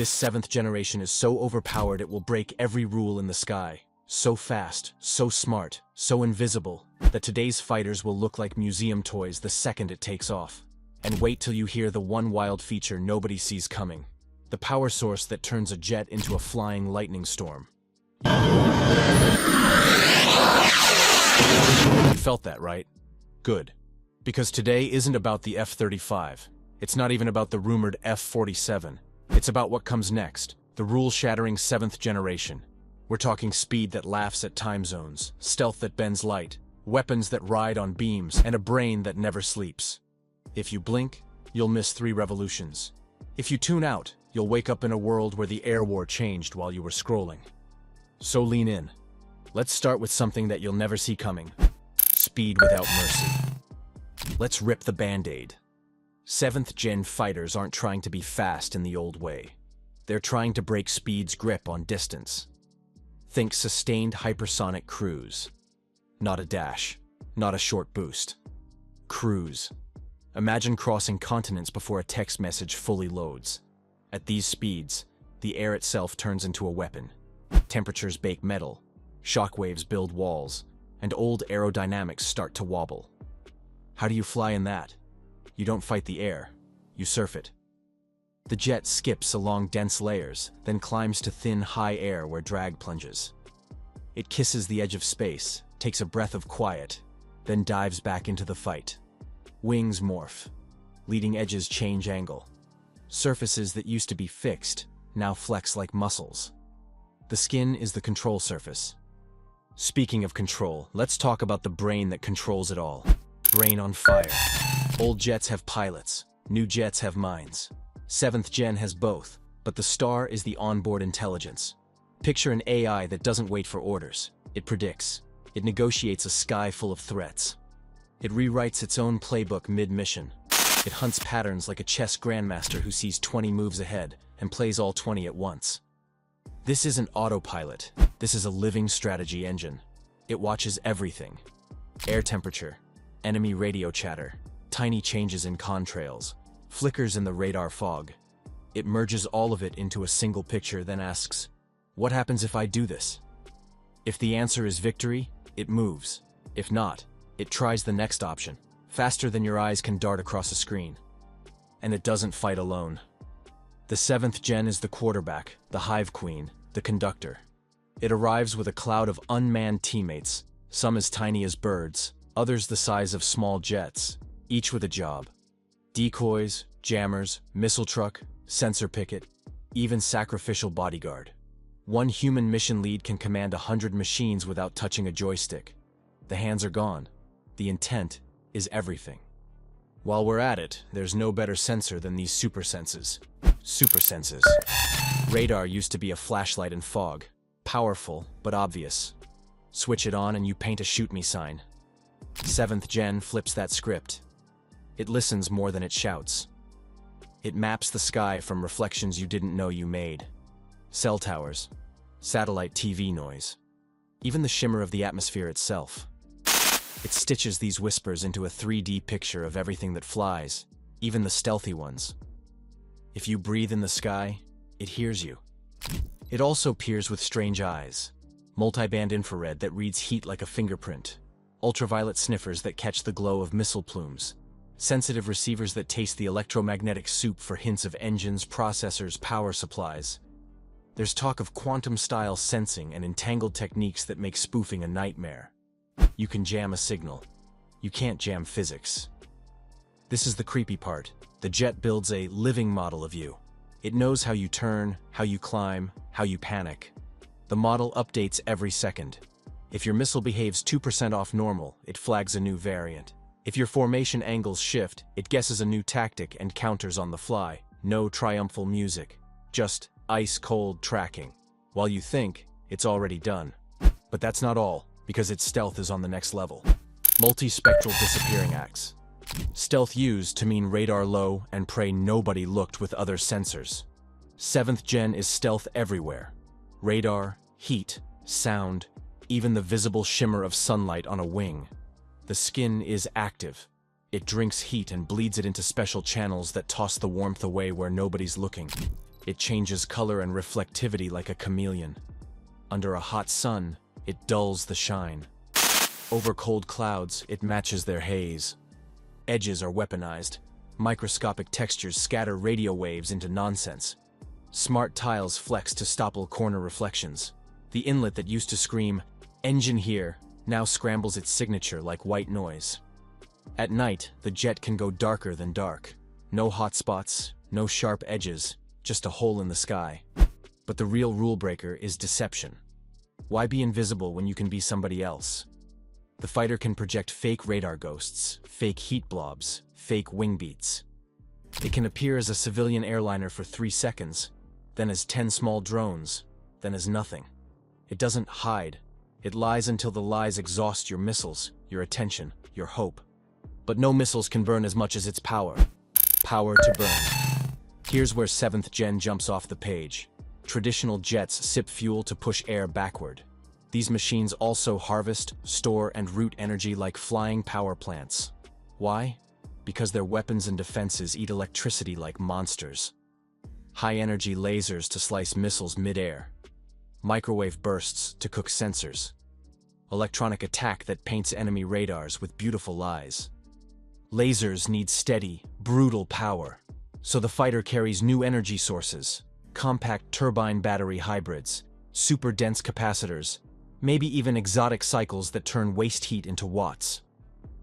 This 7th generation is so overpowered it will break every rule in the sky. So fast, so smart, so invisible, that today's fighters will look like museum toys the second it takes off. And wait till you hear the one wild feature nobody sees coming. The power source that turns a jet into a flying lightning storm. You felt that, right? Good. Because today isn't about the F-35. It's not even about the rumored F-47. It's about what comes next, the rule-shattering 7th generation. We're talking speed that laughs at time zones, stealth that bends light, weapons that ride on beams, and a brain that never sleeps. If you blink, you'll miss 3 revolutions. If you tune out, you'll wake up in a world where the air war changed while you were scrolling. So lean in. Let's start with something that you'll never see coming. Speed without mercy. Let's rip the Band-Aid. 7th Gen fighters aren't trying to be fast in the old way. They're trying to break speed's grip on distance. Think sustained hypersonic cruise. Not a dash, not a short boost. Cruise. Imagine crossing continents before a text message fully loads. At these speeds, the air itself turns into a weapon. Temperatures bake metal, shockwaves build walls, and old aerodynamics start to wobble. How do you fly in that? You don't fight the air, you surf it. The jet skips along dense layers, then climbs to thin, high air where drag plunges. It kisses the edge of space, takes a breath of quiet, then dives back into the fight. Wings morph. Leading edges change angle. Surfaces that used to be fixed now flex like muscles. The skin is the control surface. Speaking of control, let's talk about the brain that controls it all. Brain on fire. Old jets have pilots, new jets have minds. 7th Gen has both, but the star is the onboard intelligence. Picture an AI that doesn't wait for orders. It predicts. It negotiates a sky full of threats. It rewrites its own playbook mid-mission. It hunts patterns like a chess grandmaster who sees 20 moves ahead and plays all 20 at once. This isn't autopilot. This is a living strategy engine. It watches everything. Air temperature, enemy radio chatter, tiny changes in contrails, flickers in the radar fog. It merges all of it into a single picture, then asks, what happens if I do this? If the answer is victory, it moves. If not, it tries the next option, faster than your eyes can dart across a screen. And it doesn't fight alone. The 7th Gen is the quarterback, the hive queen, the conductor. It arrives with a cloud of unmanned teammates, some as tiny as birds, others the size of small jets, each with a job. Decoys, jammers, missile truck, sensor picket, even sacrificial bodyguard. One human mission lead can command 100 machines without touching a joystick. The hands are gone. The intent is everything. While we're at it, there's no better sensor than these super senses. Super senses. Radar used to be a flashlight in fog. Powerful, but obvious. Switch it on and you paint a shoot me sign. 7th Gen flips that script. It listens more than it shouts. It maps the sky from reflections you didn't know you made. Cell towers, satellite TV noise, even the shimmer of the atmosphere itself. It stitches these whispers into a 3D picture of everything that flies, even the stealthy ones. If you breathe in the sky, it hears you. It also peers with strange eyes, multiband infrared that reads heat like a fingerprint, ultraviolet sniffers that catch the glow of missile plumes, sensitive receivers that taste the electromagnetic soup for hints of engines, processors, power supplies. There's talk of quantum-style sensing and entangled techniques that make spoofing a nightmare. You can jam a signal. You can't jam physics. This is the creepy part. The jet builds a living model of you. It knows how you turn, how you climb, how you panic. The model updates every second. If your missile behaves 2% off normal, it flags a new variant. If your formation angles shift, it guesses a new tactic and counters on the fly. No triumphal music, just ice-cold tracking. While you think, it's already done. But that's not all, because its stealth is on the next level. Multispectral disappearing acts. Stealth used to mean radar low and pray nobody looked with other sensors. 7th Gen is stealth everywhere. Radar, heat, sound, even the visible shimmer of sunlight on a wing. The skin is active. It drinks heat and bleeds it into special channels that toss the warmth away where nobody's looking. It changes color and reflectivity like a chameleon. Under a hot sun, it dulls the shine. Over cold clouds, it matches their haze. Edges are weaponized. Microscopic textures scatter radio waves into nonsense. Smart tiles flex to stopple corner reflections. The inlet that used to scream, "Engine here," now scrambles its signature like white noise. At night, the jet can go darker than dark. No hot spots, no sharp edges, just a hole in the sky. But the real rule breaker is deception. Why be invisible when you can be somebody else? The fighter can project fake radar ghosts, fake heat blobs, fake wing beats. It can appear as a civilian airliner for 3 seconds, then as 10 small drones, then as nothing. It doesn't hide. It lies until the lies exhaust your missiles, your attention, your hope. But no missiles can burn as much as its power. Power to burn. Here's where 7th Gen jumps off the page. Traditional jets sip fuel to push air backward. These machines also harvest, store, and route energy like flying power plants. Why? Because their weapons and defenses eat electricity like monsters. High-energy lasers to slice missiles mid-air. Microwave bursts to cook sensors. Electronic attack that paints enemy radars with beautiful lies. Lasers need steady, brutal power, so the fighter carries new energy sources, compact turbine battery hybrids, super dense capacitors, maybe even exotic cycles that turn waste heat into watts.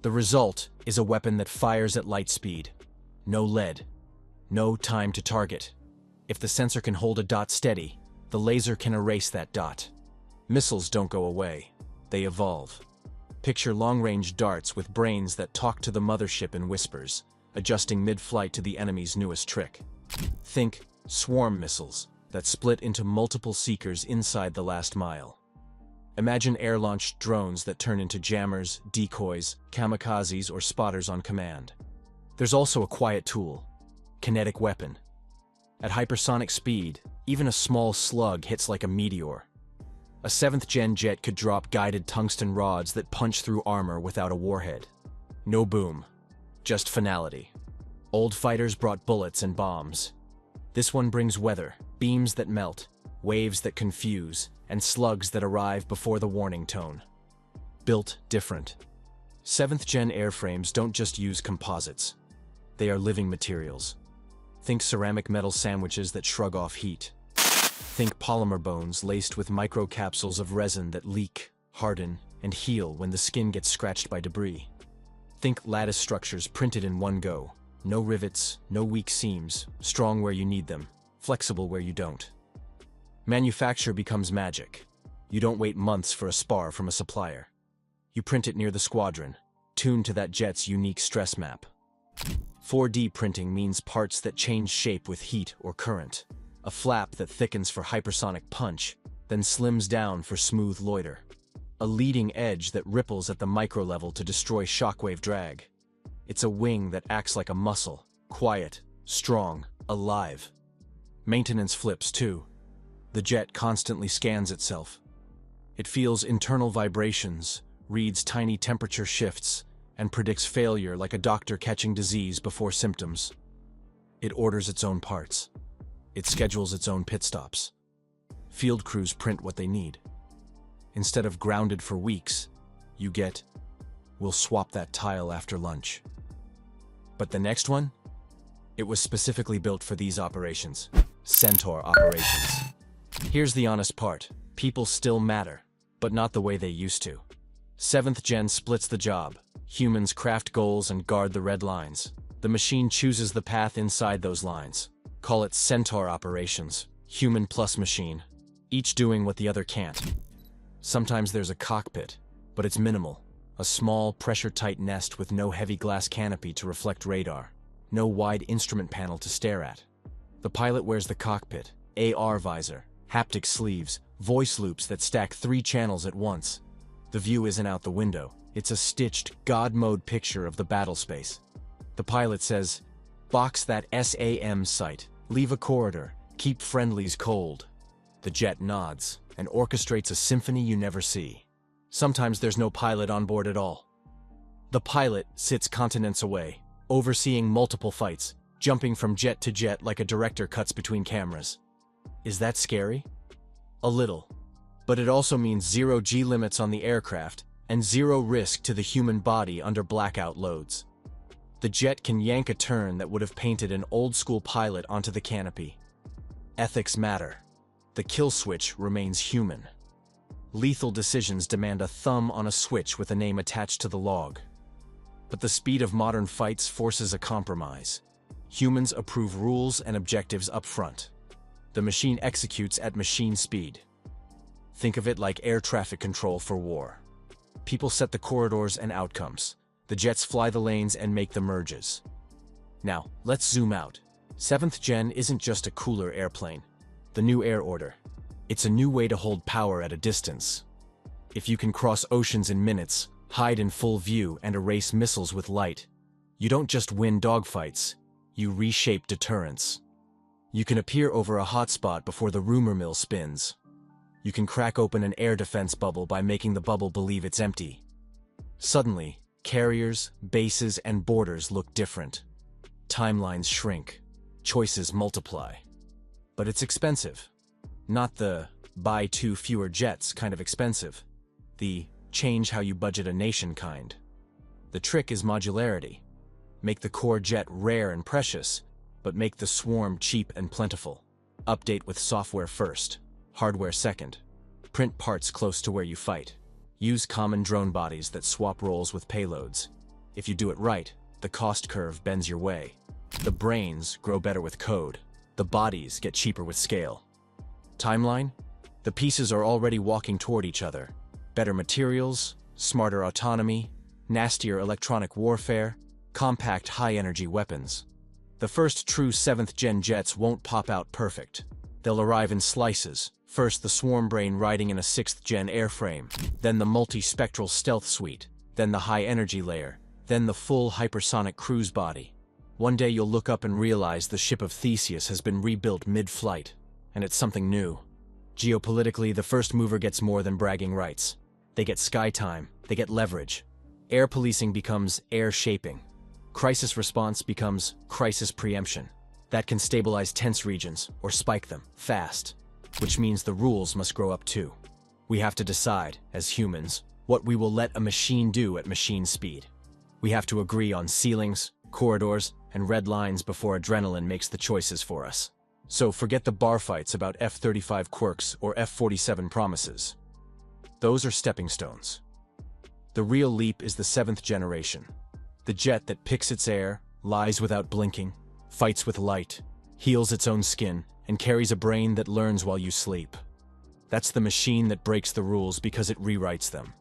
The result is a weapon that fires at light speed. No lead. No time to target. If the sensor can hold a dot steady, the laser can erase that dot. Missiles don't go away. They evolve. Picture long-range darts with brains that talk to the mothership in whispers, adjusting mid-flight to the enemy's newest trick. Think swarm missiles that split into multiple seekers inside the last mile. Imagine air-launched drones that turn into jammers, decoys, kamikazes, or spotters on command. There's also a quiet tool, kinetic weapon. At hypersonic speed, even a small slug hits like a meteor. A 7th Gen jet could drop guided tungsten rods that punch through armor without a warhead. No boom, just finality. Old fighters brought bullets and bombs. This one brings weather, beams that melt, waves that confuse, and slugs that arrive before the warning tone. Built different. 7th Gen airframes don't just use composites. They are living materials. Think ceramic metal sandwiches that shrug off heat. Think polymer bones laced with microcapsules of resin that leak, harden, and heal when the skin gets scratched by debris. Think lattice structures printed in one go. No rivets, no weak seams, strong where you need them, flexible where you don't. Manufacture becomes magic. You don't wait months for a spar from a supplier. You print it near the squadron, tuned to that jet's unique stress map. 4D printing means parts that change shape with heat or current. A flap that thickens for hypersonic punch, then slims down for smooth loiter. A leading edge that ripples at the micro level to destroy shockwave drag. It's a wing that acts like a muscle, quiet, strong, alive. Maintenance flips too. The jet constantly scans itself. It feels internal vibrations, reads tiny temperature shifts, and predicts failure like a doctor catching disease before symptoms. It orders its own parts. It schedules its own pit stops. Field crews print what they need. Instead of grounded for weeks, you get, "We'll swap that tile after lunch." But the next one? It was specifically built for these operations. Centaur operations. Here's the honest part. People still matter, but not the way they used to. 7th Gen splits the job. Humans craft goals and guard the red lines. The machine chooses the path inside those lines. Call it Centaur operations, human plus machine, each doing what the other can't. Sometimes there's a cockpit, but it's minimal. A small, pressure-tight nest with no heavy glass canopy to reflect radar. No wide instrument panel to stare at. The pilot wears the cockpit, AR visor, haptic sleeves, voice loops that stack 3 channels at once. The view isn't out the window. It's a stitched, God-mode picture of the battle space. The pilot says, "Box that SAM site, leave a corridor, keep friendlies cold." The jet nods and orchestrates a symphony you never see. Sometimes there's no pilot on board at all. The pilot sits continents away, overseeing multiple fights, jumping from jet to jet like a director cuts between cameras. Is that scary? A little. But it also means zero G limits on the aircraft and zero risk to the human body under blackout loads. The jet can yank a turn that would have painted an old-school pilot onto the canopy. Ethics matter. The kill switch remains human. Lethal decisions demand a thumb on a switch with a name attached to the log. But the speed of modern fights forces a compromise. Humans approve rules and objectives up front. The machine executes at machine speed. Think of it like air traffic control for war. People set the corridors and outcomes. The jets fly the lanes and make the merges. Now, let's zoom out. 7th Gen isn't just a cooler airplane. The new air order. It's a new way to hold power at a distance. If you can cross oceans in minutes, hide in full view, and erase missiles with light, you don't just win dogfights, you reshape deterrence. You can appear over a hotspot before the rumor mill spins. You can crack open an air defense bubble by making the bubble believe it's empty. Suddenly, carriers, bases, and borders look different. Timelines shrink. Choices multiply. But it's expensive. Not the buy 2 fewer jets kind of expensive. The change how you budget a nation kind. The trick is modularity. Make the core jet rare and precious, but make the swarm cheap and plentiful. Update with software first, hardware second. Print parts close to where you fight. Use common drone bodies that swap roles with payloads. If you do it right, the cost curve bends your way. The brains grow better with code. The bodies get cheaper with scale. Timeline? The pieces are already walking toward each other. Better materials, smarter autonomy, nastier electronic warfare, compact high-energy weapons. The first true 7th Gen jets won't pop out perfect. They'll arrive in slices. First the swarm brain riding in a 6th Gen airframe, then the multi-spectral stealth suite, then the high-energy layer, then the full hypersonic cruise body. One day you'll look up and realize the ship of Theseus has been rebuilt mid-flight, and it's something new. Geopolitically, the first mover gets more than bragging rights. They get sky time, they get leverage. Air policing becomes air shaping. Crisis response becomes crisis preemption. That can stabilize tense regions, or spike them, fast. Which means the rules must grow up too. We have to decide, as humans, what we will let a machine do at machine speed. We have to agree on ceilings, corridors, and red lines before adrenaline makes the choices for us. So forget the bar fights about F-35 quirks or F-47 promises. Those are stepping stones. The real leap is the 7th generation. The jet that picks its air, lies without blinking, fights with light, heals its own skin, and carries a brain that learns while you sleep. That's the machine that breaks the rules because it rewrites them.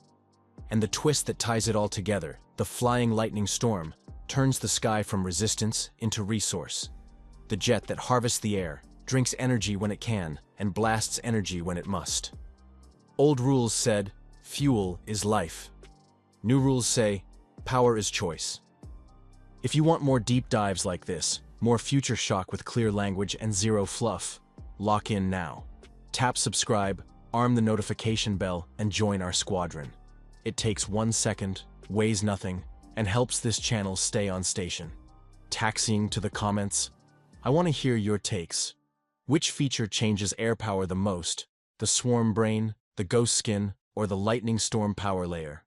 And the twist that ties it all together, the flying lightning storm, turns the sky from resistance into resource. The jet that harvests the air, drinks energy when it can, and blasts energy when it must. Old rules said, fuel is life. New rules say, power is choice. If you want more deep dives like this, more future shock with clear language and zero fluff, lock in now. Tap subscribe, arm the notification bell, and join our squadron. It takes 1 second, weighs nothing, and helps this channel stay on station. Taxiing to the comments, I want to hear your takes. Which feature changes air power the most? The swarm brain, the ghost skin, or the lightning storm power layer?